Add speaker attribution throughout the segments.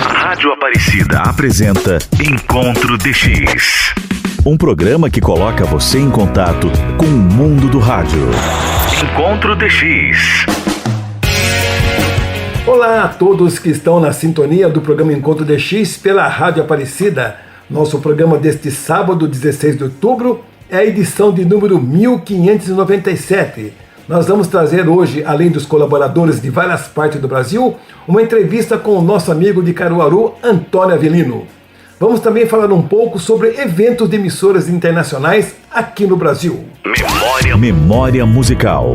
Speaker 1: Rádio Aparecida apresenta Encontro DX. Um programa que coloca você em contato com o mundo do rádio. Encontro DX.
Speaker 2: Olá a todos que estão na sintonia do programa Encontro DX pela Rádio Aparecida. Nosso programa deste sábado, 16 de outubro, é a edição de número 1597. Nós vamos trazer hoje, além dos colaboradores de várias partes do Brasil, uma entrevista com o nosso amigo de Caruaru, Antônio Avelino. Vamos também falar um pouco sobre eventos de emissoras internacionais aqui no Brasil.
Speaker 1: Memória musical.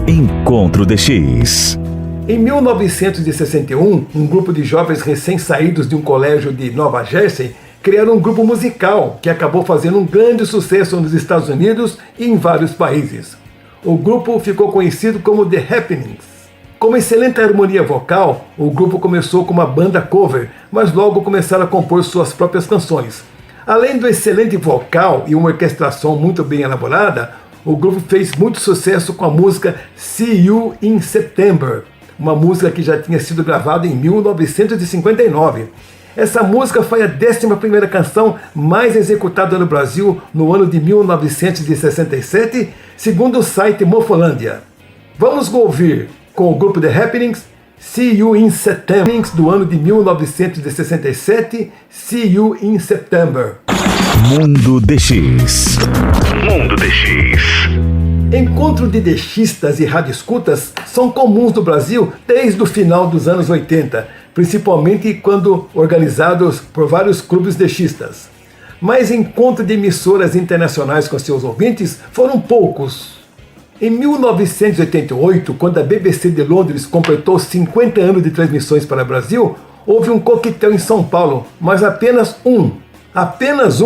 Speaker 1: Encontro DX.
Speaker 2: Em 1961, um grupo de jovens recém-saídos de um colégio de Nova Jersey criaram um grupo musical que acabou fazendo um grande sucesso nos Estados Unidos e em vários países. O grupo ficou conhecido como The Happenings. Com uma excelente harmonia vocal, o grupo começou com uma banda cover, mas logo começaram a compor suas próprias canções. Além do excelente vocal e uma orquestração muito bem elaborada, o grupo fez muito sucesso com a música See You in September, uma música que já tinha sido gravada em 1959. Essa música foi a 11ª canção mais executada no Brasil no ano de 1967, segundo o site Mofolândia. Vamos ouvir com o grupo The Happenings, See You in September, do ano de 1967, See You in September.
Speaker 1: Mundo DX. Mundo DX.
Speaker 2: Encontros de DXistas e radioescutas são comuns no Brasil desde o final dos anos 80, principalmente quando organizados por vários clubes DXistas. Mas encontros de emissoras internacionais com seus ouvintes foram poucos. Em 1988, quando a BBC de Londres completou 50 anos de transmissões para o Brasil, houve um coquetel em São Paulo, mas apenas um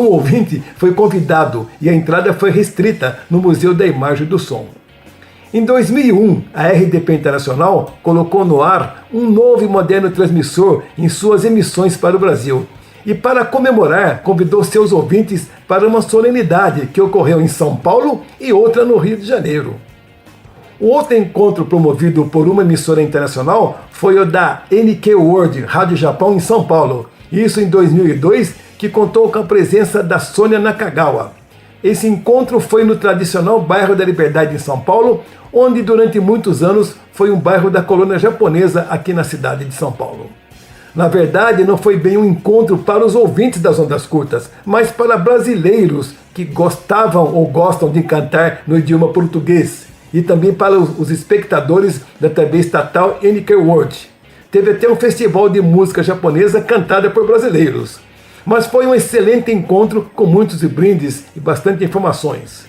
Speaker 2: ouvinte foi convidado e a entrada foi restrita no Museu da Imagem e do Som. Em 2001, a RDP Internacional colocou no ar um novo e moderno transmissor em suas emissões para o Brasil. E para comemorar, convidou seus ouvintes para uma solenidade que ocorreu em São Paulo e outra no Rio de Janeiro. O outro encontro promovido por uma emissora internacional foi o da NK World Rádio Japão em São Paulo. Isso em 2002, que contou com a presença da Sônia Nakagawa. Esse encontro foi no tradicional bairro da Liberdade em São Paulo, onde durante muitos anos foi um bairro da colônia japonesa aqui na cidade de São Paulo. Na verdade, não foi bem um encontro para os ouvintes das ondas curtas, mas para brasileiros que gostavam ou gostam de cantar no idioma português, e também para os espectadores da TV estatal NK World. Teve até um festival de música japonesa cantada por brasileiros. Mas foi um excelente encontro com muitos brindes e bastante informações.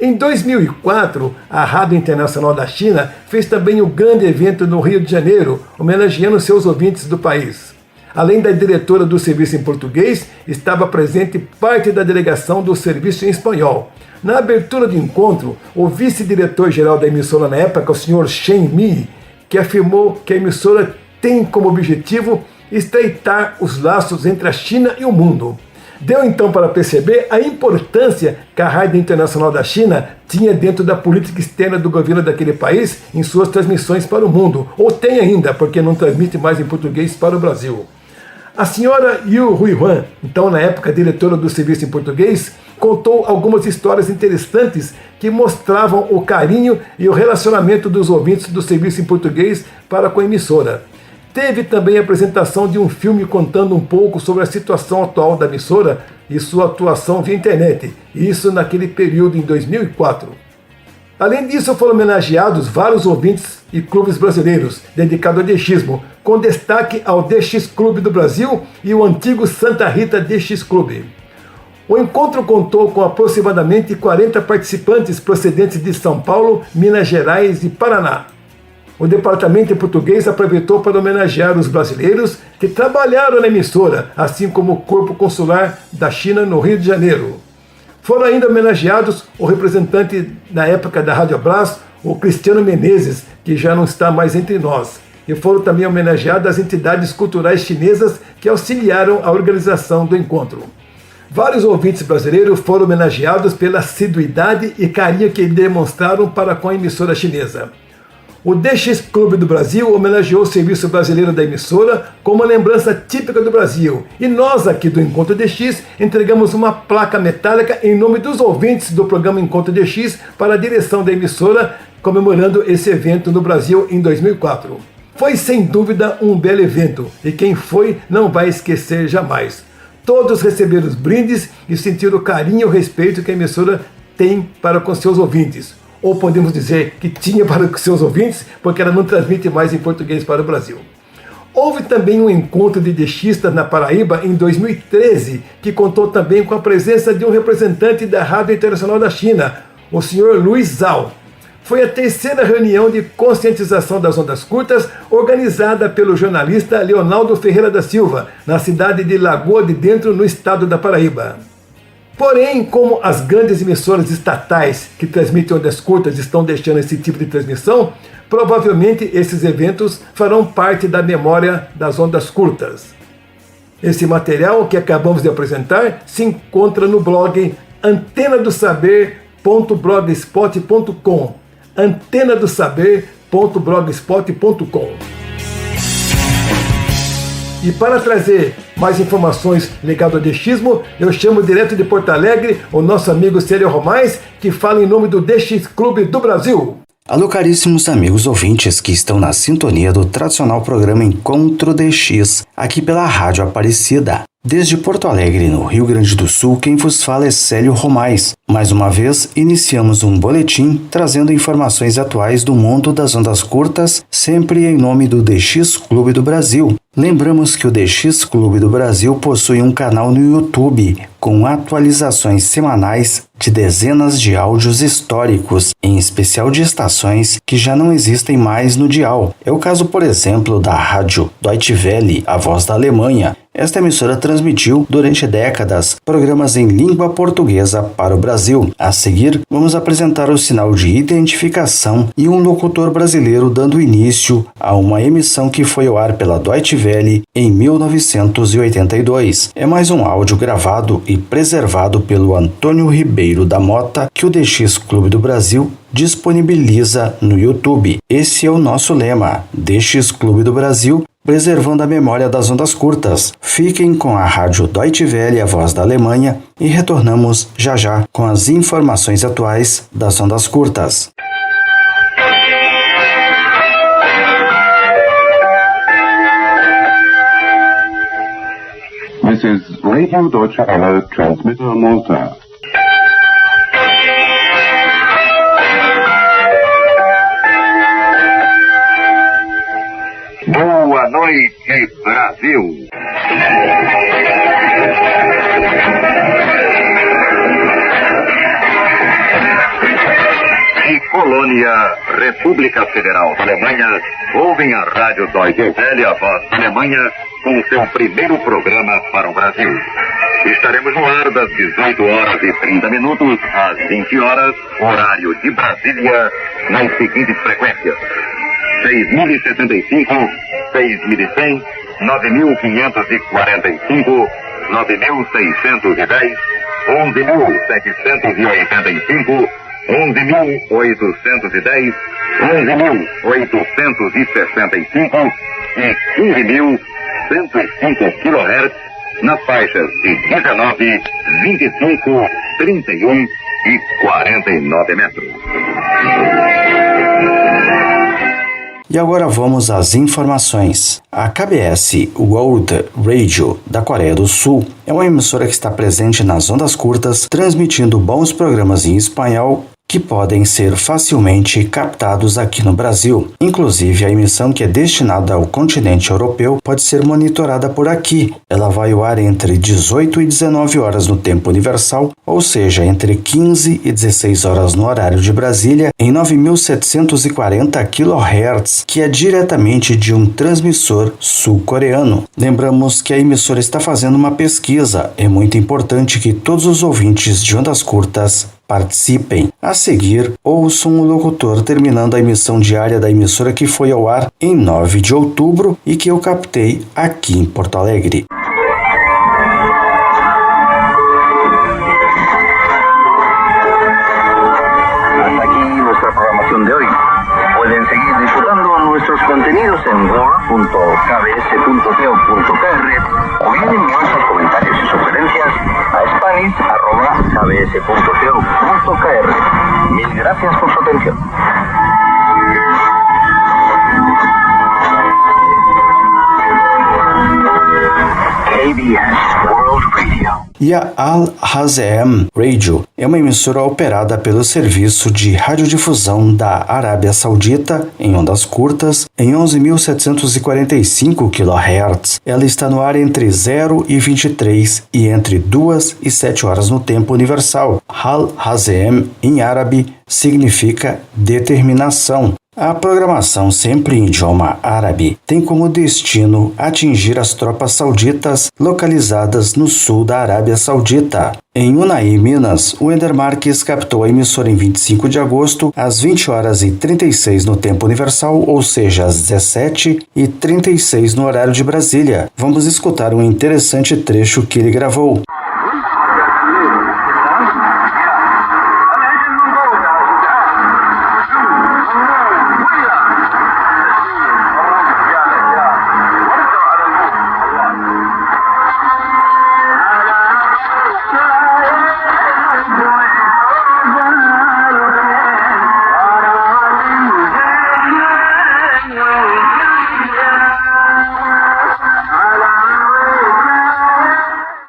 Speaker 2: Em 2004, a Rádio Internacional da China fez também um grande evento no Rio de Janeiro, homenageando seus ouvintes do país. Além da diretora do serviço em português, estava presente parte da delegação do serviço em espanhol. Na abertura do encontro, o vice-diretor-geral da emissora na época, o Sr. Shen Mi, que afirmou que a emissora tem como objetivo estreitar os laços entre a China e o mundo. Deu então para perceber a importância que a Rádio Internacional da China tinha dentro da política externa do governo daquele país em suas transmissões para o mundo, ou tem ainda, porque não transmite mais em português para o Brasil. A senhora Yu Huihuan, então na época diretora do serviço em português, contou algumas histórias interessantes que mostravam o carinho e o relacionamento dos ouvintes do serviço em português para com a emissora. Teve também a apresentação de um filme contando um pouco sobre a situação atual da emissora e sua atuação via internet, isso naquele período em 2004. Além disso, foram homenageados vários ouvintes e clubes brasileiros dedicados ao DXismo, com destaque ao DX Clube do Brasil e o antigo Santa Rita DX Clube. O encontro contou com aproximadamente 40 participantes procedentes de São Paulo, Minas Gerais e Paraná. O departamento português aproveitou para homenagear os brasileiros que trabalharam na emissora, assim como o Corpo Consular da China no Rio de Janeiro. Foram ainda homenageados o representante na época da Rádio Brás, o Cristiano Menezes, que já não está mais entre nós. E foram também homenageadas as entidades culturais chinesas que auxiliaram a organização do encontro. Vários ouvintes brasileiros foram homenageados pela assiduidade e carinho que demonstraram para com a emissora chinesa. O DX Clube do Brasil homenageou o serviço brasileiro da emissora com uma lembrança típica do Brasil. E nós aqui do Encontro DX entregamos uma placa metálica em nome dos ouvintes do programa Encontro DX para a direção da emissora, comemorando esse evento no Brasil em 2004. Foi sem dúvida um belo evento e quem foi não vai esquecer jamais. Todos receberam os brindes e sentiram o carinho e o respeito que a emissora tem para com seus ouvintes. Ou podemos dizer que tinha para os seus ouvintes, porque ela não transmite mais em português para o Brasil. Houve também um encontro de DXistas na Paraíba em 2013, que contou também com a presença de um representante da Rádio Internacional da China, o Sr. Luiz Zhao. Foi a terceira reunião de conscientização das ondas curtas, organizada pelo jornalista Leonardo Ferreira da Silva, na cidade de Lagoa de Dentro, no estado da Paraíba. Porém, como as grandes emissoras estatais que transmitem ondas curtas estão deixando esse tipo de transmissão, provavelmente esses eventos farão parte da memória das ondas curtas. Esse material que acabamos de apresentar se encontra no blog antenadosaber.blogspot.com, antenadosaber.blogspot.com. E para trazer mais informações ligadas ao DXismo, eu chamo direto de Porto Alegre o nosso amigo Célio Romais, que fala em nome do DX Clube do Brasil.
Speaker 3: Alô, caríssimos amigos ouvintes que estão na sintonia do tradicional programa Encontro DX, aqui pela Rádio Aparecida. Desde Porto Alegre, no Rio Grande do Sul, quem vos fala é Célio Romais. Mais uma vez, iniciamos um boletim trazendo informações atuais do mundo das ondas curtas, sempre em nome do DX Clube do Brasil. Lembramos que o DX Clube do Brasil possui um canal no YouTube, com atualizações semanais de dezenas de áudios históricos, em especial de estações que já não existem mais no dial. É o caso, por exemplo, da rádio Deutsche Welle, a voz da Alemanha. Esta emissora transmitiu, durante décadas, programas em língua portuguesa para o Brasil. A seguir, vamos apresentar o sinal de identificação e um locutor brasileiro dando início a uma emissão que foi ao ar pela Deutsche Welle em 1982. É mais um áudio gravado e preservado pelo Antônio Ribeiro da Mota que o DX Clube do Brasil disponibiliza no YouTube. Esse é o nosso lema, DX Clube do Brasil, preservando a memória das ondas curtas. Fiquem com a rádio Deutsche Welle, a voz da Alemanha, e retornamos já já com as informações atuais das ondas curtas.
Speaker 4: This is Radio Deutsche Welle, transmitter Malta.
Speaker 5: Boa noite, Brasil! De Polônia, República Federal da Alemanha, ouvem a Rádio Deutsche Welle, a voz da Alemanha, com seu primeiro programa para o Brasil. Estaremos no ar das 18 horas e 30 minutos às 20 horas, horário de Brasília, nas seguintes frequências: 6.075, 6.100, 9.545, 9.610, 11.785, 11.810, 11.865 e 15.105 kHz nas faixas de 19, 25, 31 e 49 metros.
Speaker 3: E agora vamos às informações. A KBS World Radio da Coreia do Sul é uma emissora que está presente nas ondas curtas, transmitindo bons programas em espanhol que podem ser facilmente captados aqui no Brasil. Inclusive, a emissão que é destinada ao continente europeu pode ser monitorada por aqui. Ela vai ao ar entre 18 e 19 horas no tempo universal, ou seja, entre 15 e 16 horas no horário de Brasília, em 9.740 kHz, que é diretamente de um transmissor sul-coreano. Lembramos que a emissora está fazendo uma pesquisa. É muito importante que todos os ouvintes de ondas curtas participem. A seguir, ouçam o locutor terminando a emissão diária da emissora que foi ao ar em 9 de outubro e que eu captei aqui em Porto Alegre.
Speaker 5: Hasta aquí nuestra programación de hoy. Pueden seguir disfrutando
Speaker 6: comentarios en word.kbs.co.kr o bien enviar sus comentarios y sugerencias a spanish@kbs.co.kr. Mil gracias por su atención. KBS World Radio.
Speaker 3: E a Al-Hazem Radio é uma emissora operada pelo Serviço de Radiodifusão da Arábia Saudita em ondas curtas em 11.745 kHz. Ela está no ar entre 0 e 23 e entre 2 e 7 horas no tempo universal. Al-Hazem, em árabe, significa determinação. A programação, sempre em idioma árabe, tem como destino atingir as tropas sauditas localizadas no sul da Arábia Saudita. Em Unai, Minas, o Ender Marques captou a emissora em 25 de agosto, às 20 horas e 36 no tempo universal, ou seja, às 17 e 36 no horário de Brasília. Vamos escutar um interessante trecho que ele gravou.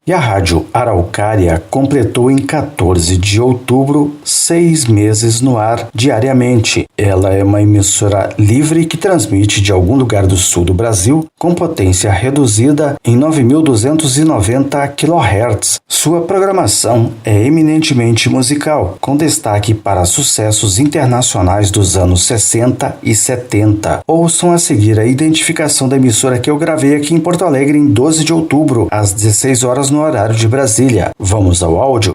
Speaker 3: E a Rádio Araucária completou em 14 de outubro 6 meses no ar diariamente. Ela é uma emissora livre que transmite de algum lugar do sul do Brasil com potência reduzida em 9.290 kHz. Sua programação é eminentemente musical, com destaque para sucessos internacionais dos anos 60 e 70. Ouçam a seguir a identificação da emissora que eu gravei aqui em Porto Alegre em 12 de outubro, às 16 horas no horário de Brasília. Vamos ao áudio?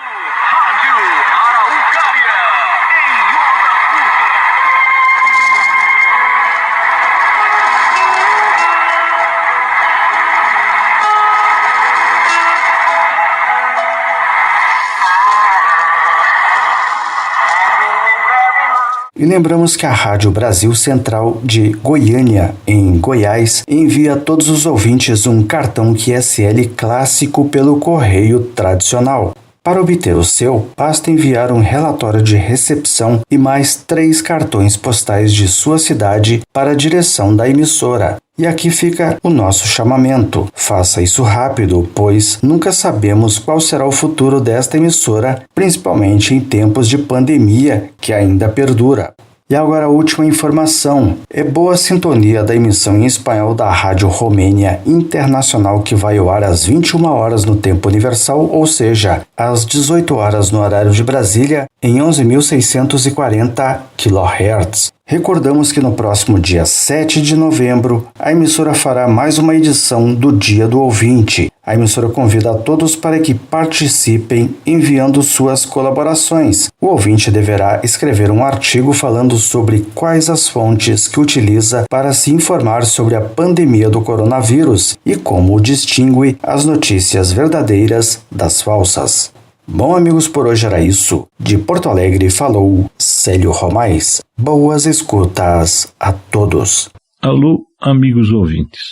Speaker 3: E lembramos que a Rádio Brasil Central de Goiânia, em Goiás, envia a todos os ouvintes um cartão QSL clássico pelo correio tradicional. Para obter o seu, basta enviar um relatório de recepção e mais 3 cartões postais de sua cidade para a direção da emissora. E aqui fica o nosso chamamento. Faça isso rápido, pois nunca sabemos qual será o futuro desta emissora, principalmente em tempos de pandemia que ainda perdura. E agora a última informação. É boa sintonia da emissão em espanhol da Rádio Romênia Internacional, que vai ao ar às 21 horas no tempo universal, ou seja, às 18 horas no horário de Brasília, em 11.640 kHz. Recordamos que no próximo dia 7 de novembro, a emissora fará mais uma edição do Dia do Ouvinte. A emissora convida a todos para que participem enviando suas colaborações. O ouvinte deverá escrever um artigo falando sobre quais as fontes que utiliza para se informar sobre a pandemia do coronavírus e como distingue as notícias verdadeiras das falsas. Bom, amigos, por hoje era isso. De Porto Alegre falou Célio Romais. Boas escutas a todos.
Speaker 7: Alô, amigos ouvintes.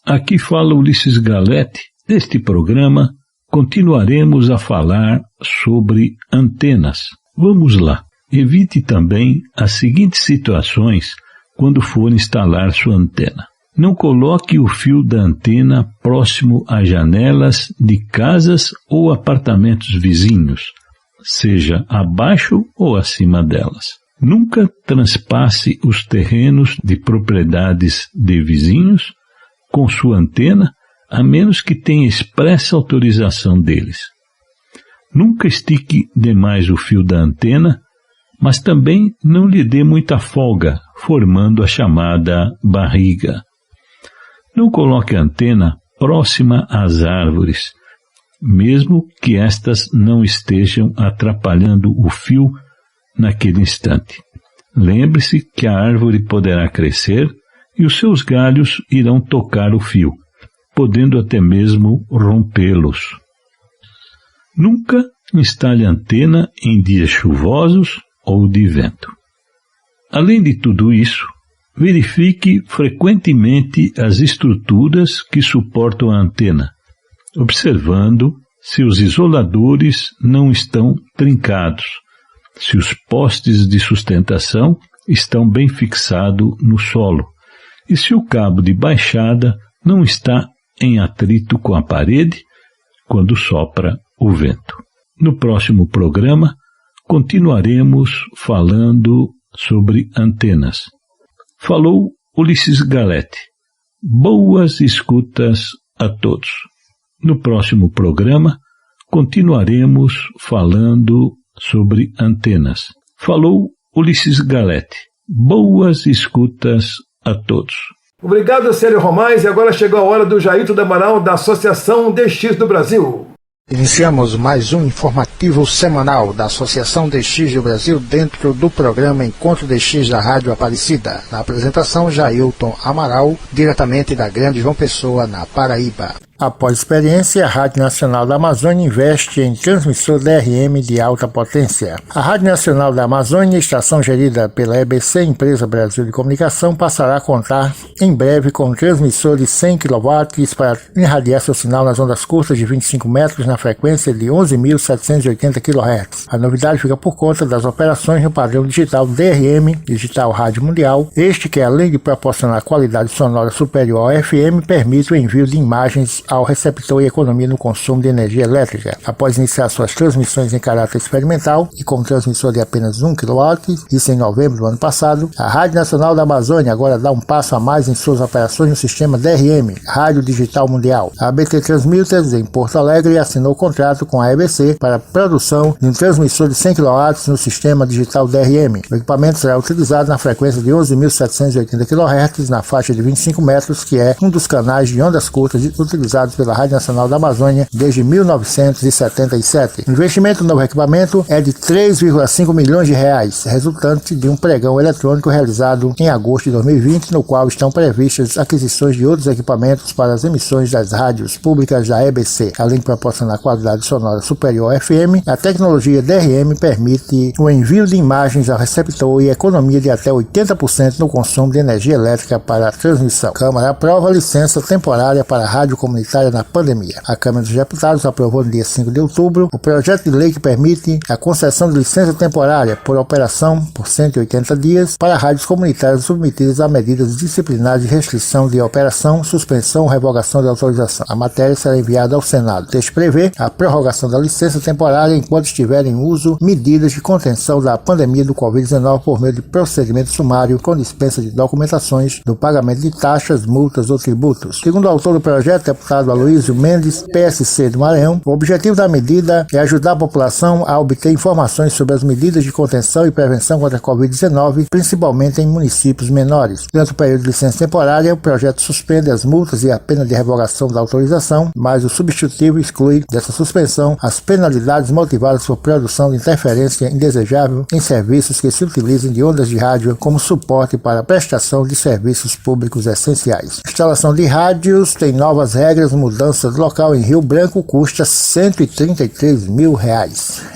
Speaker 7: Aqui fala Ulisses Galete. Neste programa, continuaremos a falar sobre antenas. Vamos lá. Evite também as seguintes situações quando for instalar sua antena. Não coloque o fio da antena próximo às janelas de casas ou apartamentos vizinhos, seja abaixo ou acima delas. Nunca transpasse os terrenos de propriedades de vizinhos com sua antena, a menos que tenha expressa autorização deles. Nunca estique demais o fio da antena, mas também não lhe dê muita folga, formando a chamada barriga. Não coloque a antena próxima às árvores, mesmo que estas não estejam atrapalhando o fio naquele instante. Lembre-se que a árvore poderá crescer e os seus galhos irão tocar o fio, podendo até mesmo rompê-los. Nunca instale antena em dias chuvosos ou de vento. Além de tudo isso, Verifique frequentemente as estruturas que suportam a antena, observando se os isoladores não estão trincados, se os postes de sustentação estão bem fixados no solo e se o cabo de baixada não está em atrito com a parede quando sopra o vento. No próximo programa, continuaremos falando sobre antenas. Falou Ulisses Galete. Boas escutas a todos. No próximo programa, continuaremos falando sobre antenas. Falou Ulisses Galete. Boas escutas a todos.
Speaker 2: Obrigado, Célio Romais. E agora chegou a hora do Jailton do Amaral, da Associação DX do Brasil.
Speaker 8: Iniciamos mais um informativo semanal da Associação DX do Brasil dentro do programa Encontro DX da Rádio Aparecida. Na apresentação, Jailton Amaral, diretamente da Grande João Pessoa, na Paraíba. Após experiência, a Rádio Nacional da Amazônia investe em transmissor DRM de alta potência. A Rádio Nacional da Amazônia, estação gerida pela EBC, Empresa Brasil de Comunicação, passará a contar em breve com um transmissor de 100 kW para irradiar seu sinal nas ondas curtas de 25 metros na frequência de 11.780 kHz. A novidade fica por conta das operações no padrão digital DRM, Digital Rádio Mundial, este que, além de proporcionar qualidade sonora superior ao FM, permite o envio de imagens ao receptor e economia no consumo de energia elétrica. Após iniciar suas transmissões em caráter experimental e com um transmissor de apenas 1 kW, isso em novembro do ano passado, a Rádio Nacional da Amazônia agora dá um passo a mais em suas operações no sistema DRM, Rádio Digital Mundial. A ABT Transmitters, em Porto Alegre, assinou contrato com a EBC para a produção de um transmissor de 100 kW no sistema digital DRM. O equipamento será utilizado na frequência de 11.780 kHz na faixa de 25 metros, que é um dos canais de ondas curtas utilizados pela Rádio Nacional da Amazônia desde 1977. O investimento no novo equipamento é de 3,5 milhões de reais, resultante de um pregão eletrônico realizado em agosto de 2020, no qual estão previstas aquisições de outros equipamentos para as emissões das rádios públicas da EBC. Além de proporcionar qualidade sonora superior ao FM, a tecnologia DRM permite o envio de imagens ao receptor e economia de até 80% no consumo de energia elétrica para a transmissão. A Câmara aprova a licença temporária para a rádio comunitária na pandemia. A Câmara dos Deputados aprovou no dia 5 de outubro o projeto de lei que permite a concessão de licença temporária por operação por 180 dias para rádios comunitárias submetidas a medidas disciplinares de restrição de operação, suspensão ou revogação de autorização. A matéria será enviada ao Senado. O texto prevê a prorrogação da licença temporária enquanto estiver em uso medidas de contenção da pandemia do Covid-19 por meio de procedimento sumário com dispensa de documentações, do pagamento de taxas, multas ou tributos. Segundo o autor do projeto, deputado Aloysio Mendes, PSC do Maranhão, o objetivo da medida é ajudar a população a obter informações sobre as medidas de contenção e prevenção contra a Covid-19, principalmente em municípios menores. Durante o período de licença temporária, o projeto suspende as multas e a pena de revogação da autorização, mas o substitutivo exclui dessa suspensão as penalidades motivadas por produção de interferência indesejável em serviços que se utilizem de ondas de rádio como suporte para a prestação de serviços públicos essenciais. A instalação de rádios tem novas regras. Mudança do local em Rio Branco custa R$ 133 mil.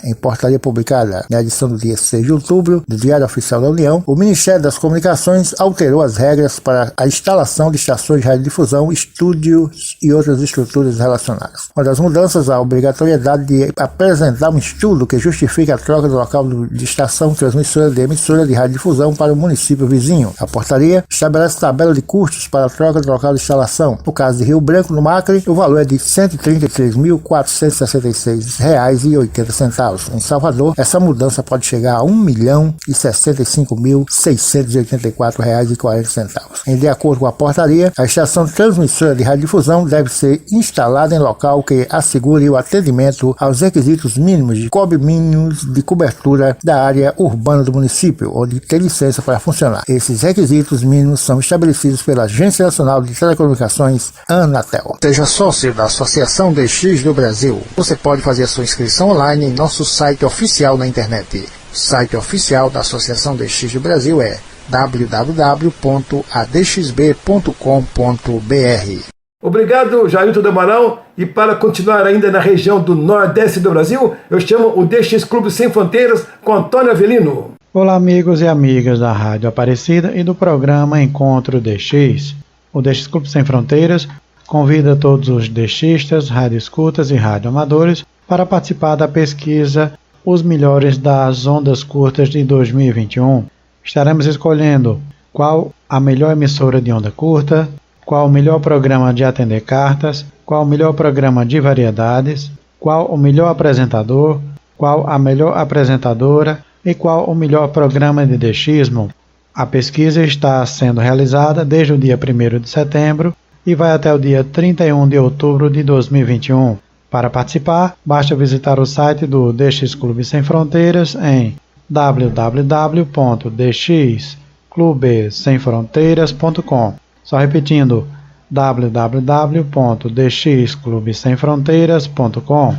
Speaker 8: Em portaria publicada na edição do dia 6 de outubro do Diário Oficial da União, o Ministério das Comunicações alterou as regras para a instalação de estações de radiodifusão, estúdios e outras estruturas relacionadas. Uma das mudanças é a obrigatoriedade de apresentar um estudo que justifique a troca do local de estação transmissora de emissora de radiodifusão para o município vizinho. A portaria estabelece tabela de custos para a troca do local de instalação. No caso de Rio Branco, no Acre, o valor é de R$ 133.466,80. Em Salvador, essa mudança pode chegar a R$ 1.065.684,40. De acordo com a portaria, a estação transmissora de radiodifusão deve ser instalada em local que assegure o atendimento aos requisitos mínimos de condomínios de cobertura da área urbana do município, onde tem licença para funcionar. Esses requisitos mínimos são estabelecidos pela Agência Nacional de Telecomunicações, Anatel. Seja sócio da Associação DX do Brasil. Você pode fazer a sua inscrição online em nosso site oficial na internet. O site oficial da Associação DX do Brasil é www.adxb.com.br.
Speaker 2: Obrigado, Jailton do Amaral. E para continuar ainda na região do Nordeste do Brasil, eu chamo o DX Clube Sem Fronteiras com Antônio Avelino.
Speaker 9: Olá, amigos e amigas da Rádio Aparecida e do programa Encontro DX. O DX Clube Sem Fronteiras convida todos os DXistas, radioescutas e radioamadores para participar da pesquisa Os Melhores das Ondas Curtas de 2021. Estaremos escolhendo qual a melhor emissora de onda curta, qual o melhor programa de atender cartas, qual o melhor programa de variedades, qual o melhor apresentador, qual a melhor apresentadora e qual o melhor programa de DXismo. A pesquisa está sendo realizada desde o dia 1º de setembro e vai até o dia 31 de outubro de 2021. Para participar, basta visitar o site do DX Clube Sem Fronteiras em www.dxclubesemfronteiras.com. Só repetindo, www.dxclubesemfronteiras.com.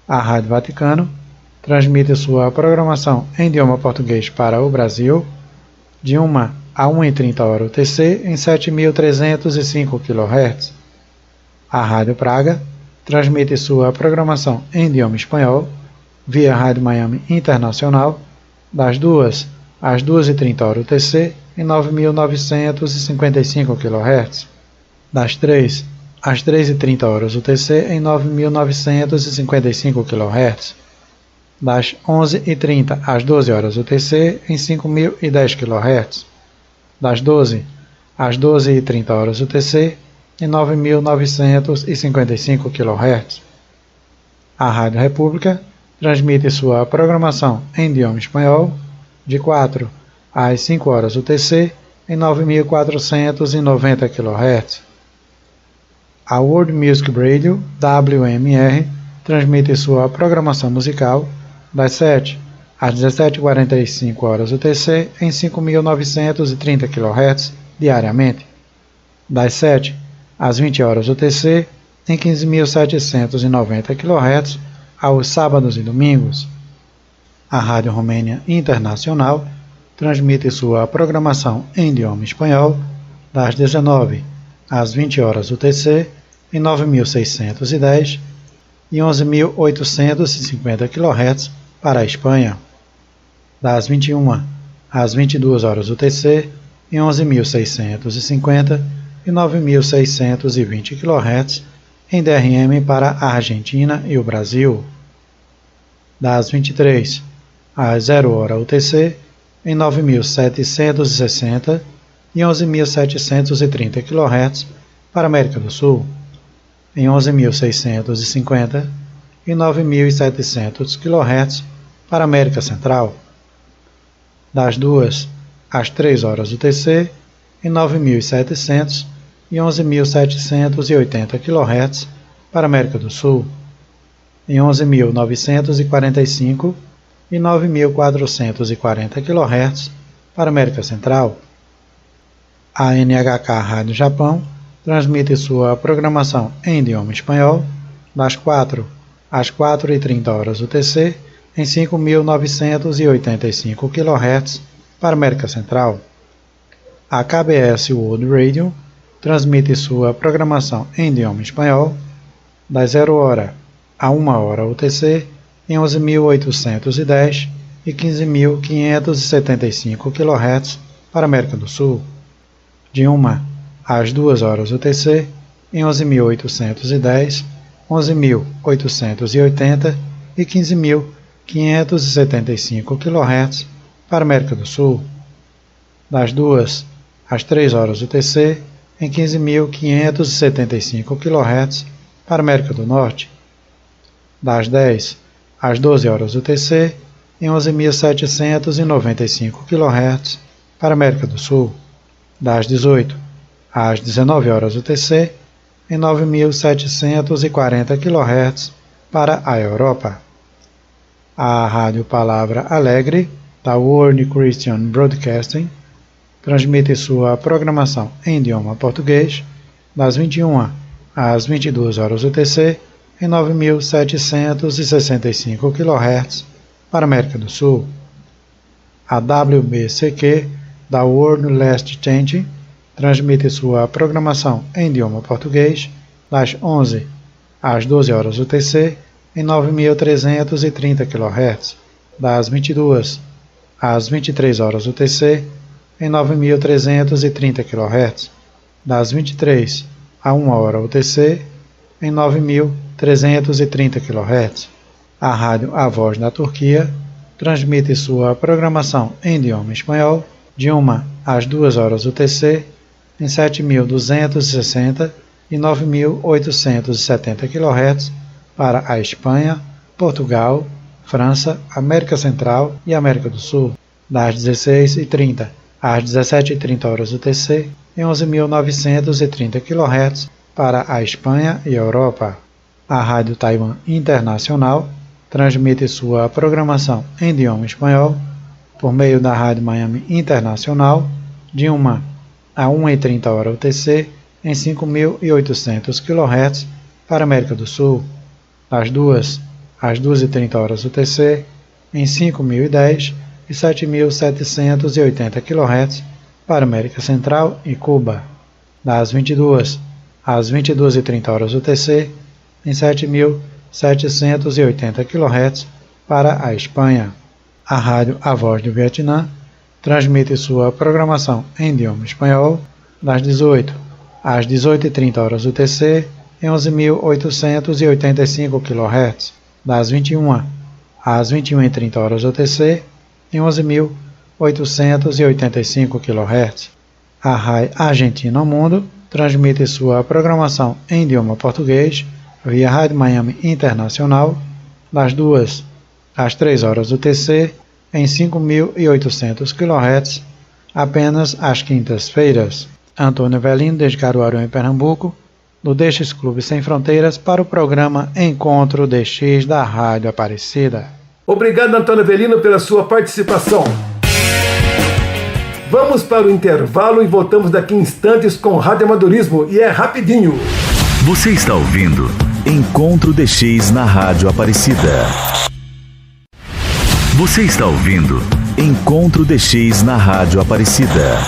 Speaker 9: A Rádio Vaticano transmite sua programação em idioma português para o Brasil de 1 a 1h30 UTC em 7.305 kHz. A Rádio Praga transmite sua programação em idioma espanhol via Rádio Miami Internacional das 2 às 2h30 UTC em 9.955 kHz. Das 3 às 3h30 UTC em 9.955 kHz. Das 11h30 às 12h UTC em 5.010 kHz. Das 12 às 12h30 UTC em 9.955 kHz. A Rádio República transmite sua programação em idioma espanhol de 4 às 5h UTC em 9.490 kHz. A World Music Radio, WMR, transmite sua programação musical das 7 às 17h45 UTC em 5.930 kHz diariamente. Das 7 às 20h UTC em 15.790 kHz aos sábados e domingos. A Rádio Romênia Internacional transmite sua programação em idioma espanhol das 19 às 20h UTC em 9.610 e 11.850 kHz para a Espanha. Das 21 às 22h UTC em 11.650 e 9.620 kHz em DRM para a Argentina e o Brasil. Das 23 às 0h UTC em 9.760 e 11.730 kHz para a América do Sul, em 11.650 e 9.700 kHz para a América Central. Das 2 às 3h UTC em 9.700 e 11.780 kHz para a América do Sul, em 11.945 e 9.440 kHz para a América Central. A NHK Rádio Japão transmite sua programação em idioma espanhol das 4 às 4h30 UTC em 5.985 kHz para a América Central. A KBS World Radio transmite sua programação em idioma espanhol das 0h a 1h UTC em 11.810 e 15.575 kHz para a América do Sul, de 1 às 2h UTC em 11.810, 11.880 e 15.575 kHz para a América do Sul, das 2 às 3h UTC em 15.575 kHz para a América do Norte, das 10 às 12h UTC em 11.795 kHz para a América do Sul, das 18 às 19h UTC em 9.740 kHz para a Europa. A Rádio Palavra Alegre, da World Christian Broadcasting, transmite sua programação em idioma português das 21 às 22h UTC em 9.765 kHz para a América do Sul. A WBCQ, da World Last Change, transmite sua programação em idioma português das 11 às 12h UTC em 9.330 kHz, das 22 às 23 horas UTC, em 9.330 kHz, das 23 a 1 hora UTC, em 9.330 kHz. A rádio A Voz da Turquia transmite sua programação em idioma espanhol de 1 às 2 horas UTC, em 7.260 e 9.870 kHz para a Espanha, Portugal, França, América Central e América do Sul, das 16h30 às 17h30 horas UTC, em 11.930 kHz para a Espanha e a Europa. A Rádio Taiwan Internacional transmite sua programação em idioma espanhol por meio da Rádio Miami Internacional de 1 a 1h30 hora UTC, em 5.800 kHz para a América do Sul, das 2 às 2h30 horas UTC, em 5.010 e 7.780 kHz para a América Central e Cuba, das 22 às 22h30 horas UTC, em 7.780 kHz para a Espanha. A Rádio A Voz do Vietnã transmite sua programação em idioma espanhol das 18 às 18h30 horas UTC, em 11.885 kHz, das 21 às 21h30 horas UTC, em 11.885 kHz. A RAI Argentina ao Mundo transmite sua programação em idioma português via Rádio Miami Internacional, das 2 às 3 horas UTC, em 5.800 kHz, apenas às quintas-feiras. Antônio Velino, desde Caruaru, em Pernambuco, do DX Clube Sem Fronteiras, para o programa Encontro DX da Rádio Aparecida.
Speaker 2: Obrigado, Antônio Velino, pela sua participação. Vamos para o intervalo e voltamos daqui a instantes com Rádio Amadorismo, e é rapidinho.
Speaker 1: Você está ouvindo Encontro DX na Rádio Aparecida. Você está ouvindo Encontro DX na Rádio Aparecida.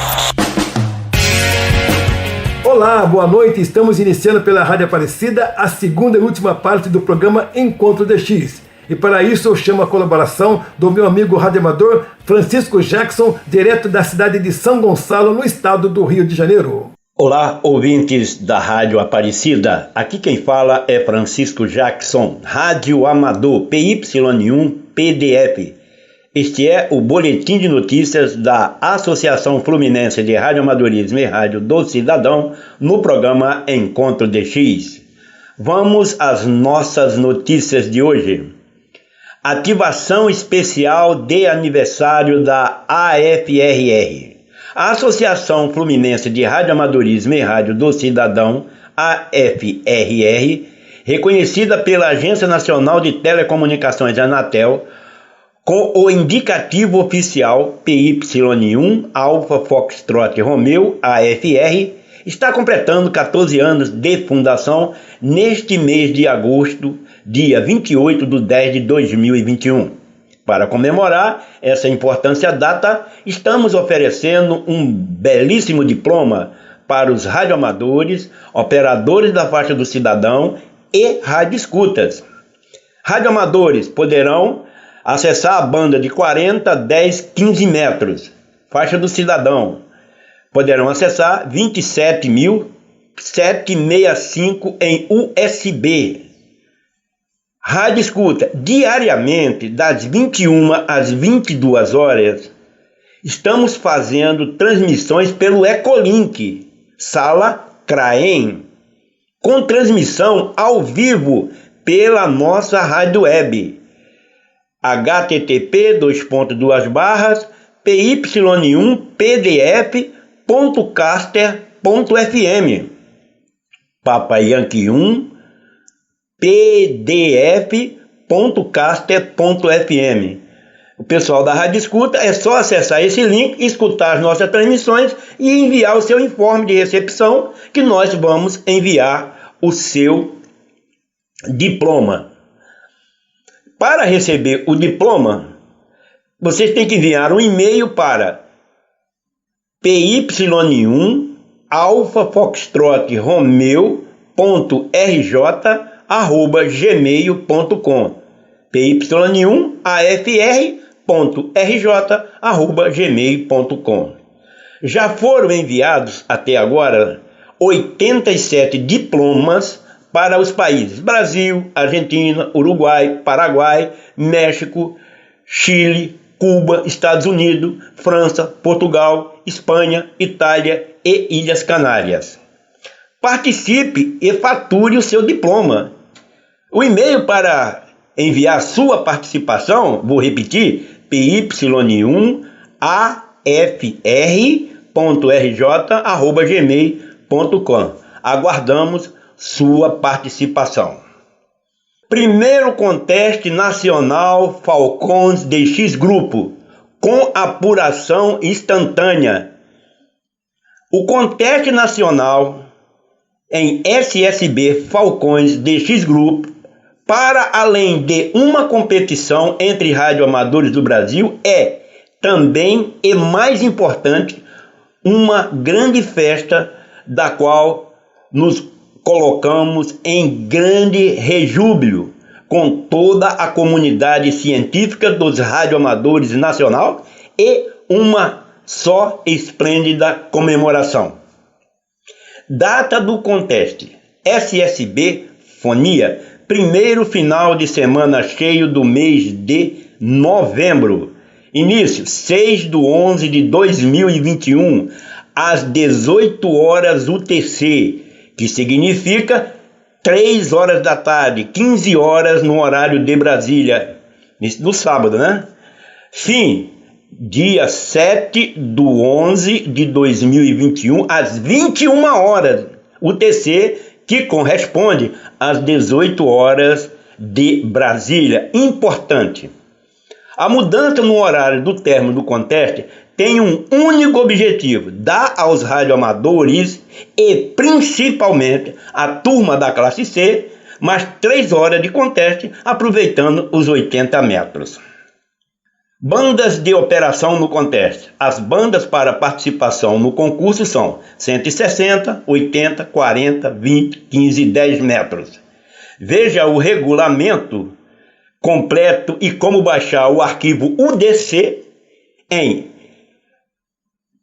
Speaker 2: Olá, boa noite. Estamos iniciando pela Rádio Aparecida a segunda e última parte do programa Encontro DX. E para isso eu chamo a colaboração do meu amigo radioamador Francisco Jackson, direto da cidade de São Gonçalo, no estado do Rio de Janeiro.
Speaker 10: Olá, ouvintes da Rádio Aparecida. Aqui quem fala é Francisco Jackson, radioamador PY1 PDF. Este é o boletim de notícias da Associação Fluminense de Radioamadorismo e Rádio do Cidadão no programa Encontro DX. Vamos às nossas notícias de hoje. Ativação especial de aniversário da AFRR. A Associação Fluminense de Radioamadorismo e Rádio do Cidadão, AFRR, reconhecida pela Agência Nacional de Telecomunicações Anatel, com o indicativo oficial PY1 Alpha Foxtrot Romeo AFR, está completando 14 anos de fundação neste mês de agosto, dia 28 de 10 de 2021. Para comemorar essa importante data, estamos oferecendo um belíssimo diploma para os radioamadores, operadores da faixa do cidadão e radioescutas. Radioamadores poderão acessar a banda de 40, 10, 15 metros, faixa do cidadão. Poderão acessar 27.765 em USB. Rádio escuta diariamente das 21 às 22 horas. Estamos fazendo transmissões pelo Ecolink, sala CRAEM, com transmissão ao vivo pela nossa rádio web http://py1pdf.caster.fm Papa Yankee 1 pdf.caster.fm. O pessoal da Rádio Escuta é só acessar esse link, escutar as nossas transmissões e enviar o seu informe de recepção, que nós vamos enviar o seu diploma. Para receber o diploma, vocês têm que enviar um e-mail para PY1 Alpha Foxtrot Romeo.rj@gmail.com PY1 AFR gmail.com. Já foram enviados até agora 87 diplomas para os países Brasil, Argentina, Uruguai, Paraguai, México, Chile, Cuba, Estados Unidos, França, Portugal, Espanha, Itália e Ilhas Canárias. Participe e fature o seu diploma. O e-mail para enviar sua participação, vou repetir, py1afr.rj@gmail.com. Aguardamos sua participação. Primeiro Conteste Nacional Falcões DX Grupo, com apuração instantânea. O Conteste Nacional em SSB Falcões DX Grupo, para além de uma competição entre radioamadores do Brasil, é também e mais importante uma grande festa da qual nos colocamos em grande rejúbilo com toda a comunidade científica dos radioamadores nacional e uma só esplêndida comemoração. Data do Conteste: SSB Fonia, primeiro final de semana cheio do mês de novembro. Início 6/11/2021, às 18 horas UTC, que significa 3 horas da tarde, 15 horas no horário de Brasília, no sábado, né? Fim, dia 7/11/2021, às 21 horas UTC, que corresponde às 18 horas de Brasília. Importante: a mudança no horário do término do Conteste tem um único objetivo: dar aos radioamadores e principalmente à turma da classe C mais 3 horas de Conteste, aproveitando os 80 metros. Bandas de operação no Conteste. As bandas para participação no concurso são 160, 80, 40, 20, 15 e 10 metros. Veja o regulamento completo e como baixar o arquivo UDC em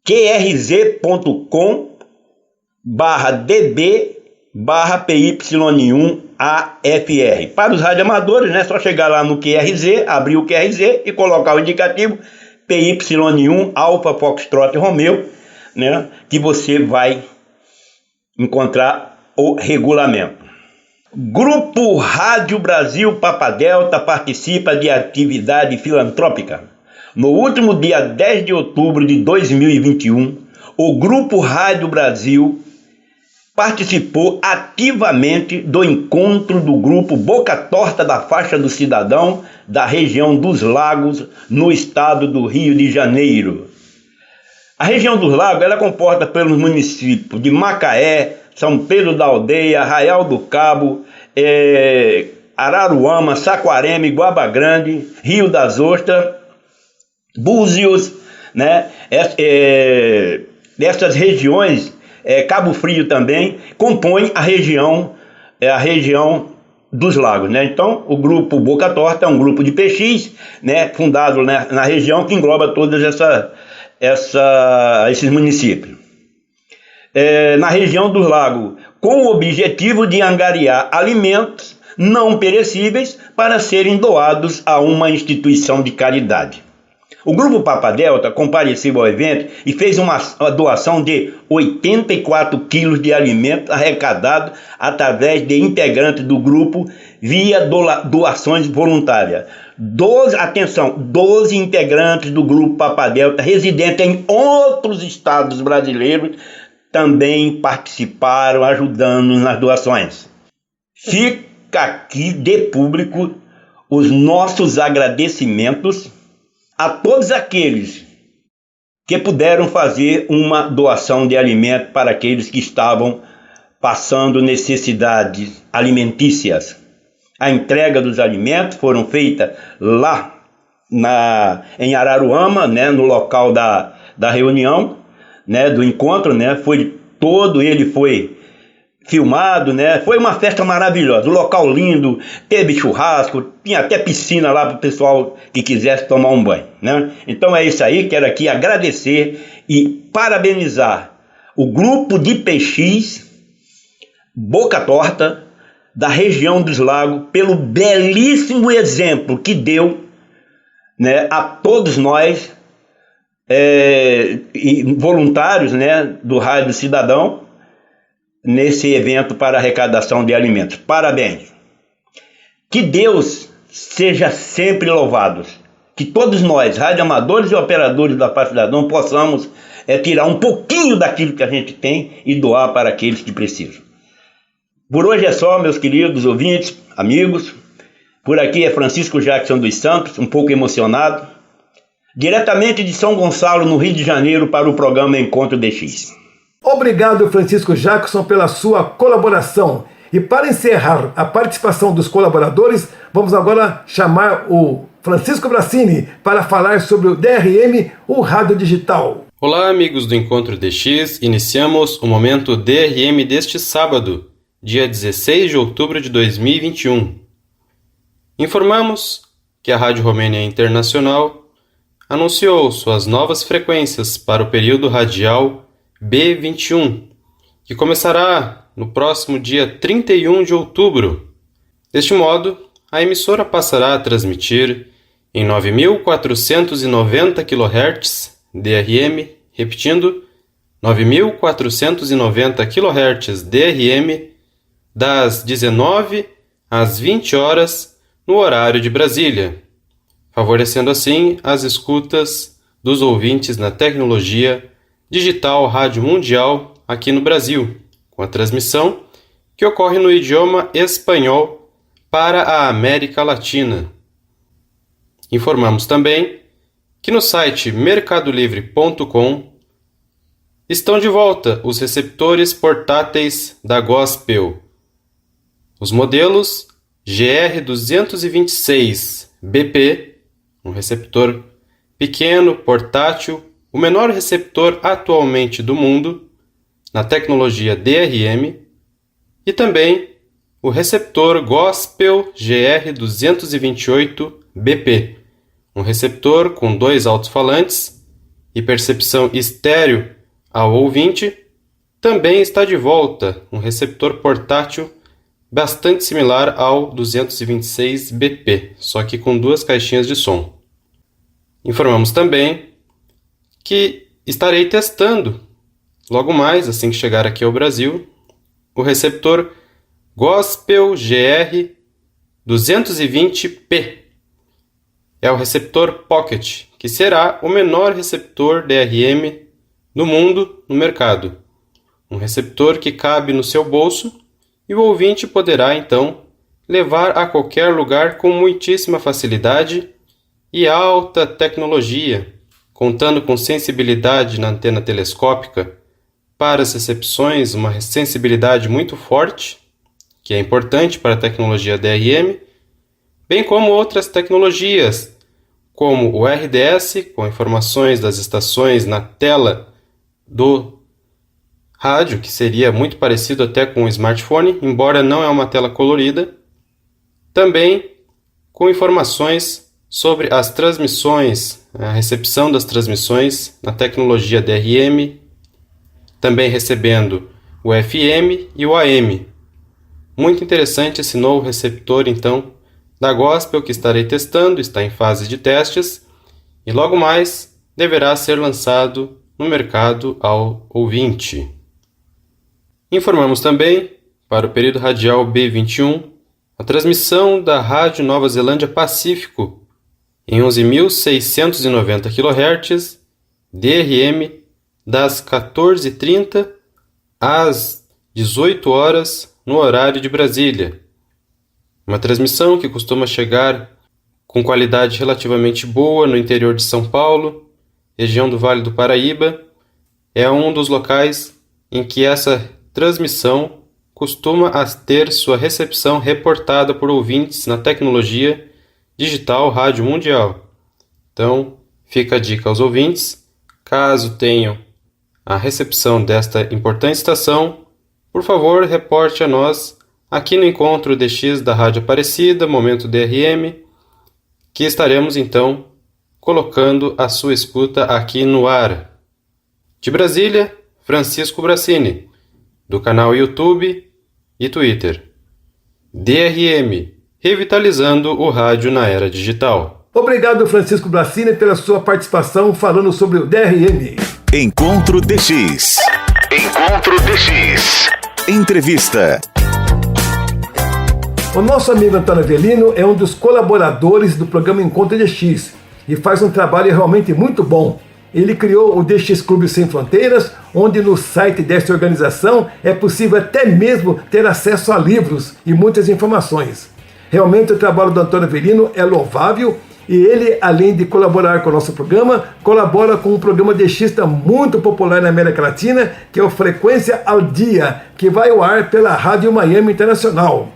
Speaker 10: qrz.com/db/py1afr. Para os radioamadores, né, só chegar lá no QRZ, abrir o QRZ e colocar o indicativo PY1 Alfa Foxtrot Romeu, né, que você vai encontrar o regulamento. Grupo Rádio Brasil Papa Delta participa de atividade filantrópica. No último dia 10 de outubro de 2021, o Grupo Rádio Brasil participou ativamente do encontro do grupo Boca Torta da Faixa do Cidadão da região dos Lagos, no estado do Rio de Janeiro. A região dos Lagos ela é composta pelos municípios de Macaé, São Pedro da Aldeia, Arraial do Cabo, Araruama, Saquarema, Guaba Grande, Rio das Ostras, Búzios, né? Dessas regiões, Cabo Frio também, compõem a região dos Lagos, né? Então, o grupo Boca Torta é um grupo de PX, né, fundado, né, na região que engloba todos esses municípios. Na região dos Lagos, com o objetivo de angariar alimentos não perecíveis para serem doados a uma instituição de caridade. O Grupo Papa Delta compareceu ao evento e fez uma doação de 84 quilos de alimentos arrecadados através de integrantes do grupo via doações voluntárias. 12 integrantes do Grupo Papa Delta, residentes em outros estados brasileiros, também participaram, ajudando nas doações. Fica aqui de público os nossos agradecimentos a todos aqueles que puderam fazer uma doação de alimento para aqueles que estavam passando necessidades alimentícias. A entrega dos alimentos foram feitas lá em Araruama, né, no local da reunião, né, do encontro, né, ele foi filmado, né? Foi uma festa maravilhosa, um local lindo, teve churrasco, tinha até piscina lá para o pessoal que quisesse tomar um banho, né? Então é isso aí, quero aqui agradecer e parabenizar o grupo de PX Boca Torta da região dos Lagos pelo belíssimo exemplo que deu, né, a todos nós voluntários, né, do Rádio Cidadão nesse evento para arrecadação de alimentos. Parabéns! Que Deus seja sempre louvado. Que todos nós, radioamadores e operadores da Paz Cidadão, possamos tirar um pouquinho daquilo que a gente tem e doar para aqueles que precisam. Por hoje é só, meus queridos ouvintes, amigos. Por aqui é Francisco Jackson dos Santos, um pouco emocionado, diretamente de São Gonçalo, no Rio de Janeiro, para o programa Encontro DX.
Speaker 2: Obrigado, Francisco Jackson, pela sua colaboração. E para encerrar a participação dos colaboradores, vamos agora chamar o Francisco Bracini para falar sobre o DRM, o rádio digital.
Speaker 11: Olá, amigos do Encontro DX. Iniciamos o momento DRM deste sábado, dia 16 de outubro de 2021. Informamos que a Rádio Romênia Internacional anunciou suas novas frequências para o período radial B21, que começará no próximo dia 31 de outubro. Deste modo, a emissora passará a transmitir em 9.490 kHz DRM, repetindo, 9.490 kHz DRM, das 19 às 20 horas no horário de Brasília, favorecendo assim as escutas dos ouvintes na tecnologia digital Rádio Mundial aqui no Brasil, com a transmissão que ocorre no idioma espanhol para a América Latina. Informamos também que no site mercadolivre.com estão de volta os receptores portáteis da Gospel. Os modelos GR226BP, um receptor pequeno, portátil, o menor receptor atualmente do mundo, na tecnologia DRM, e também o receptor Gospel GR228BP, um receptor com 2 alto-falantes e percepção estéreo ao ouvinte. Também está de volta um receptor portátil bastante similar ao 226BP, só que com 2 caixinhas de som. Informamos também que estarei testando, logo mais, assim que chegar aqui ao Brasil, o receptor Gospel GR220P. É o receptor Pocket, que será o menor receptor DRM do mundo no mercado. Um receptor que cabe no seu bolso e o ouvinte poderá, então, levar a qualquer lugar com muitíssima facilidade e alta tecnologia, contando com sensibilidade na antena telescópica para as recepções, uma sensibilidade muito forte, que é importante para a tecnologia DRM, bem como outras tecnologias, como o RDS, com informações das estações na tela do rádio, que seria muito parecido até com um smartphone, embora não é uma tela colorida. Também com informações sobre as transmissões, a recepção das transmissões na tecnologia DRM, também recebendo o FM e o AM. Muito interessante esse novo receptor, então, da Gospel, que estarei testando, está em fase de testes, e logo mais deverá ser lançado no mercado ao ouvinte. Informamos também, para o período radial B21, a transmissão da Rádio Nova Zelândia Pacífico em 11.690 kHz DRM das 14h30 às 18 horas no horário de Brasília. Uma transmissão que costuma chegar com qualidade relativamente boa no interior de São Paulo, região do Vale do Paraíba. É um dos locais em que essa transmissão costuma ter sua recepção reportada por ouvintes na tecnologia digital Rádio Mundial. Então, fica a dica aos ouvintes, caso tenham a recepção desta importante estação, por favor, reporte a nós aqui no Encontro DX da Rádio Aparecida, Momento DRM, que estaremos então colocando a sua escuta aqui no ar. De Brasília, Francisco Bracini, do canal YouTube e Twitter. DRM, revitalizando o rádio na era digital.
Speaker 2: Obrigado, Francisco Bracini, pela sua participação falando sobre o DRM.
Speaker 1: Encontro DX. Encontro DX. Entrevista.
Speaker 2: O nosso amigo Antônio Avelino é um dos colaboradores do programa Encontro DX e faz um trabalho realmente muito bom. Ele criou o DX Clube Sem Fronteiras, onde no site desta organização é possível até mesmo ter acesso a livros e muitas informações. Realmente o trabalho do Antônio Avelino é louvável e ele, além de colaborar com o nosso programa, colabora com um programa DXista muito popular na América Latina, que é o Frequência ao Dia, que vai ao ar pela Rádio Miami Internacional.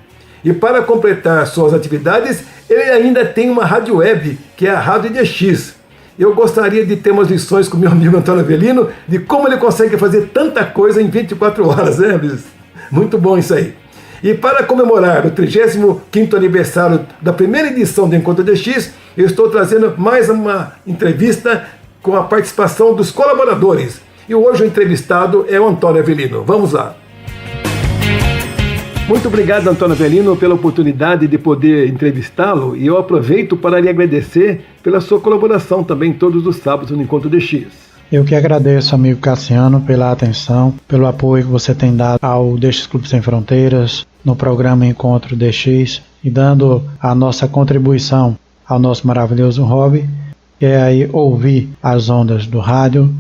Speaker 2: E para completar suas atividades, ele ainda tem uma rádio web, que é a Rádio DX. Eu gostaria de ter umas lições com meu amigo Antônio Avelino de como ele consegue fazer tanta coisa em 24 horas, né, Luiz? Muito bom isso aí. E para comemorar o 35º aniversário da primeira edição do Encontro DX, eu estou trazendo mais uma entrevista com a participação dos colaboradores. E hoje o entrevistado é o Antônio Avelino. Vamos lá. Muito obrigado, Antônio Avelino, pela oportunidade de poder entrevistá-lo, e eu aproveito para lhe agradecer pela sua colaboração também todos os sábados no Encontro DX.
Speaker 9: Eu que agradeço, amigo Cassiano, pela atenção, pelo apoio que você tem dado ao DX Clube Sem Fronteiras, no programa Encontro DX, e dando a nossa contribuição ao nosso maravilhoso hobby, que é aí ouvir as ondas do rádio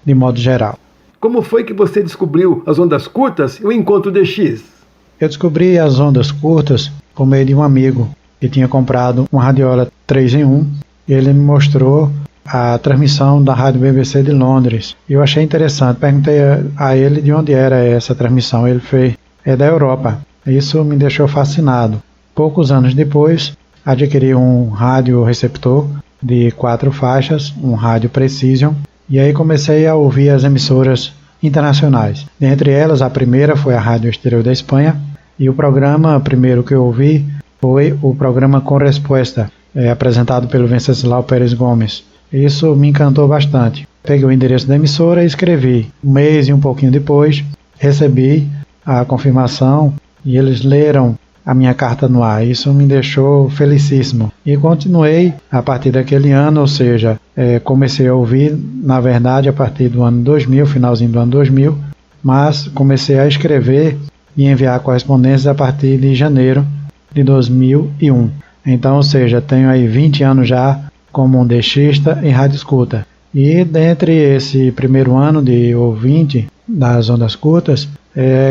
Speaker 9: de modo geral.
Speaker 2: Como foi que você descobriu as ondas curtas e o Encontro DX?
Speaker 9: Eu descobri as ondas curtas por meio de um amigo que tinha comprado uma radiola 3 em 1 e ele me mostrou a transmissão da Rádio BBC de Londres. Eu achei interessante, perguntei a ele de onde era essa transmissão. Ele fez, é da Europa. Isso me deixou fascinado. Poucos anos depois, adquiri um rádio receptor de 4 faixas, um rádio Precision, e aí comecei a ouvir as emissoras internacionais. Dentre elas, a primeira foi a Rádio Exterior da Espanha, e o programa primeiro que eu ouvi foi o programa Com Resposta, apresentado pelo Venceslau Pérez Gomes. Isso me encantou bastante. Peguei o endereço da emissora e escrevi. Um mês e um pouquinho depois, recebi a confirmação e eles leram a minha carta no ar. Isso me deixou felicíssimo. E continuei a partir daquele ano, ou seja, comecei a ouvir, na verdade, a partir do ano 2000, finalzinho do ano 2000, mas comecei a escrever e enviar correspondências a partir de janeiro de 2001. Então, ou seja, tenho aí 20 anos já como um DXista em rádio escuta. E dentre esse primeiro ano de ouvinte das ondas curtas,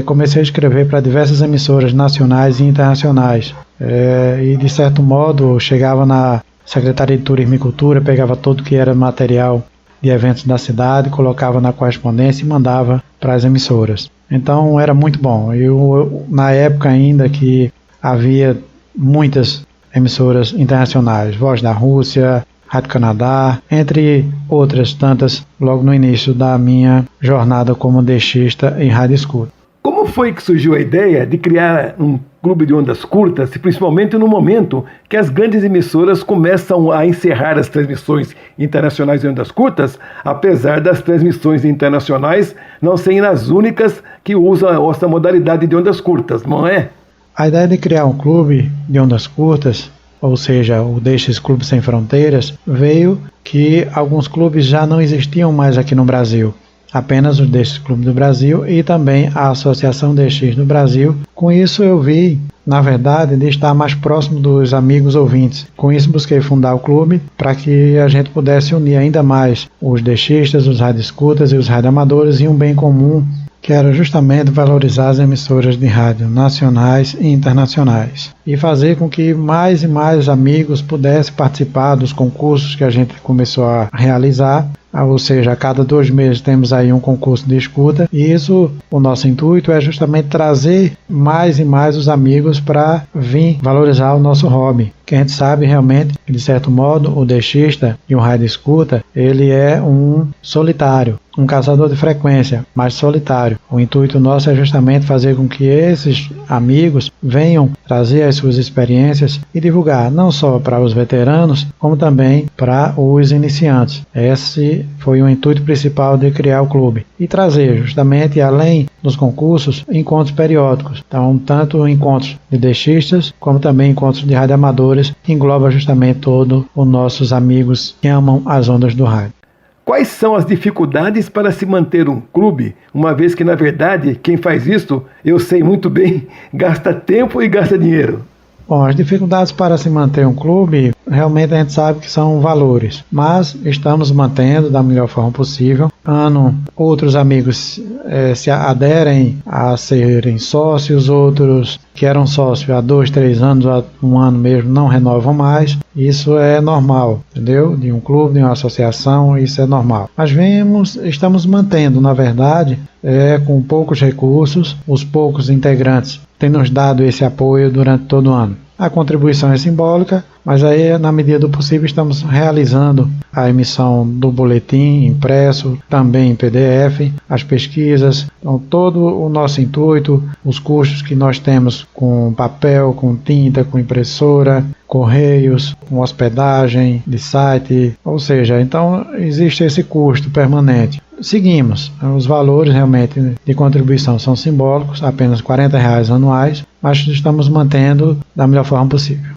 Speaker 9: comecei a escrever para diversas emissoras nacionais e internacionais. E de certo modo chegava na Secretaria de Turismo e Cultura, pegava tudo que era material de eventos da cidade, colocava na correspondência e mandava para as emissoras. Então era muito bom. Eu na época ainda que havia muitas emissoras internacionais, Voz da Rússia, Rádio Canadá, entre outras tantas, logo no início da minha jornada como DXista em rádio escuta.
Speaker 2: Como foi que surgiu a ideia de criar um clube de ondas curtas, principalmente no momento que as grandes emissoras começam a encerrar as transmissões internacionais de ondas curtas, apesar das transmissões internacionais não serem as únicas que usam essa modalidade de ondas curtas, não é?
Speaker 9: A ideia de criar um clube de ondas curtas, ou seja, o DX Clube Sem Fronteiras, veio que alguns clubes já não existiam mais aqui no Brasil. Apenas o DX Clube do Brasil e também a Associação DX do Brasil. Com isso eu vi, na verdade, de estar mais próximo dos amigos ouvintes. Com isso busquei fundar o clube para que a gente pudesse unir ainda mais os DXistas, os radioescutas e os radioamadores em um bem comum, que era justamente valorizar as emissoras de rádio nacionais e internacionais e fazer com que mais e mais amigos pudessem participar dos concursos que a gente começou a realizar, ou seja, a cada 2 meses temos aí um concurso de escuta, e isso, o nosso intuito é justamente trazer mais e mais os amigos para vir valorizar o nosso hobby, que a gente sabe realmente que, de certo modo, o DXista e o rádio escuta, ele é um solitário. um caçador de frequência, mas solitário. O intuito nosso é justamente fazer com que esses amigos venham trazer as suas experiências e divulgar não só para os veteranos, como também para os iniciantes. Esse foi o intuito principal de criar o clube e trazer justamente, além dos concursos, encontros periódicos. Então, tanto encontros de deixistas, como também encontros de radioamadores, que engloba justamente todos os nossos amigos que amam as ondas do rádio.
Speaker 2: Quais são as dificuldades para se manter um clube, uma vez que, na verdade, quem faz isso, eu sei muito bem, gasta tempo e gasta dinheiro?
Speaker 9: Bom, as dificuldades para se manter um clube, realmente a gente sabe que são valores, mas estamos mantendo da melhor forma possível. Outros amigos se aderem a serem sócios, outros que eram sócios há 2, 3 anos, há 1 ano mesmo, não renovam mais. Isso é normal, entendeu? De um clube, de uma associação, isso é normal. Mas estamos mantendo, na verdade, com poucos recursos, os poucos integrantes têm nos dado esse apoio durante todo o ano. A contribuição é simbólica, mas aí, na medida do possível, estamos realizando a emissão do boletim impresso, também em PDF, as pesquisas, então, todo o nosso intuito, os custos que nós temos com papel, com tinta, com impressora, correios, com hospedagem de site, ou seja, então existe esse custo permanente. Seguimos, os valores realmente de contribuição são simbólicos, apenas R$40 anuais, mas estamos mantendo da melhor forma possível.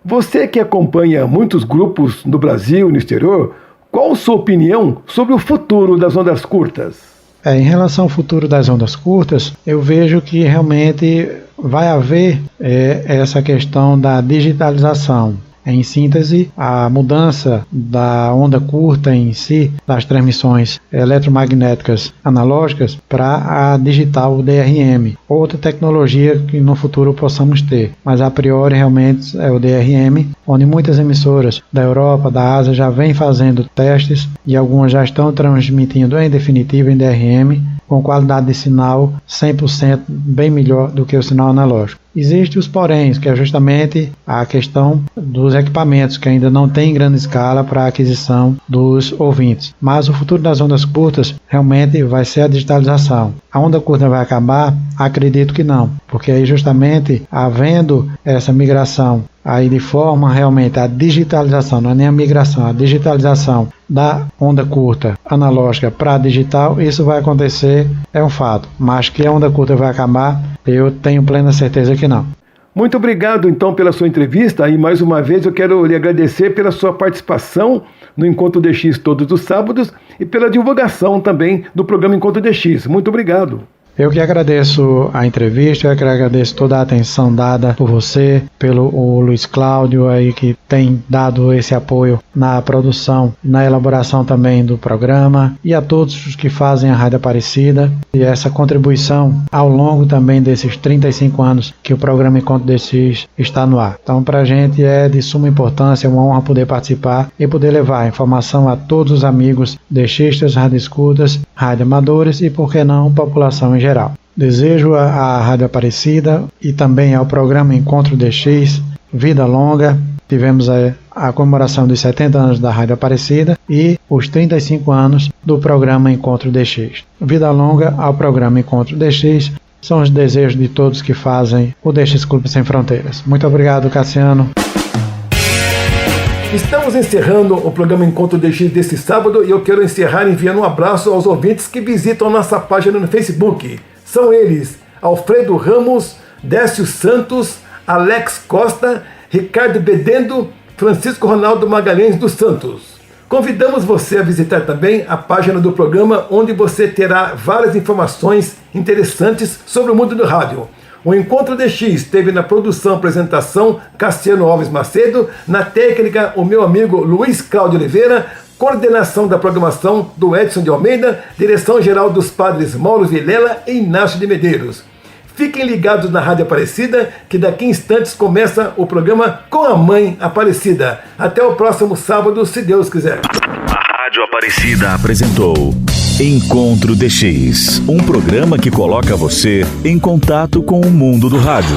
Speaker 2: Você que acompanha muitos grupos no Brasil e no exterior, qual a sua opinião sobre o futuro das ondas curtas?
Speaker 9: Em relação ao futuro das ondas curtas, eu vejo que realmente vai haver essa questão da digitalização. Em síntese, a mudança da onda curta em si, das transmissões eletromagnéticas analógicas, para a digital DRM. Outra tecnologia que no futuro possamos ter, mas a priori realmente é o DRM, onde muitas emissoras da Europa, da Ásia já vêm fazendo testes e algumas já estão transmitindo em definitivo em DRM, com qualidade de sinal 100% bem melhor do que o sinal analógico. Existem os poréns, que é justamente a questão dos equipamentos, que ainda não tem em grande escala para a aquisição dos ouvintes. Mas o futuro das ondas curtas realmente vai ser a digitalização. A onda curta vai acabar? Acredito que não, porque aí justamente havendo essa migração aí de forma realmente a digitalização, não é nem a migração, a digitalização da onda curta analógica para a digital, isso vai acontecer, é um fato, mas que a onda curta vai acabar, eu tenho plena certeza que não.
Speaker 2: Muito obrigado então pela sua entrevista e mais uma vez eu quero lhe agradecer pela sua participação no Encontro DX todos os sábados e pela divulgação também do programa Encontro DX. Muito obrigado.
Speaker 9: Eu que agradeço a entrevista, eu que agradeço toda a atenção dada por você, pelo Luiz Cláudio aí que tem dado esse apoio na produção, na elaboração também do programa e a todos os que fazem a Rádio Aparecida e essa contribuição ao longo também desses 35 anos que o programa Encontro DX está no ar. Então para a gente é de suma importância, é uma honra poder participar e poder levar a informação a todos os amigos deixistas, radioescutas, radioamadores e por que não, população em geral. Desejo à Rádio Aparecida e também ao programa Encontro DX vida longa. Tivemos a comemoração dos 70 anos da Rádio Aparecida e os 35 anos do programa Encontro DX. Vida longa ao programa Encontro DX. São os desejos de todos que fazem o DX Clube Sem Fronteiras. Muito obrigado, Cassiano.
Speaker 2: Estamos encerrando o programa Encontro DX desse sábado e eu quero encerrar enviando um abraço aos ouvintes que visitam nossa página no Facebook. São eles: Alfredo Ramos, Décio Santos, Alex Costa, Ricardo Bedendo, Francisco Ronaldo Magalhães dos Santos. Convidamos você a visitar também a página do programa, onde você terá várias informações interessantes sobre o mundo do rádio. O Encontro DX teve na produção e apresentação Cassiano Alves Macedo, na técnica o meu amigo Luiz Cláudio Oliveira, coordenação da programação do Edson de Almeida, direção-geral dos padres Mauro Vilela e Inácio de Medeiros. Fiquem ligados na Rádio Aparecida, que daqui a instantes começa o programa Com a Mãe Aparecida. Até o próximo sábado, se Deus quiser.
Speaker 1: A Rádio Aparecida apresentou Encontro DX, um programa que coloca você em contato com o mundo do rádio.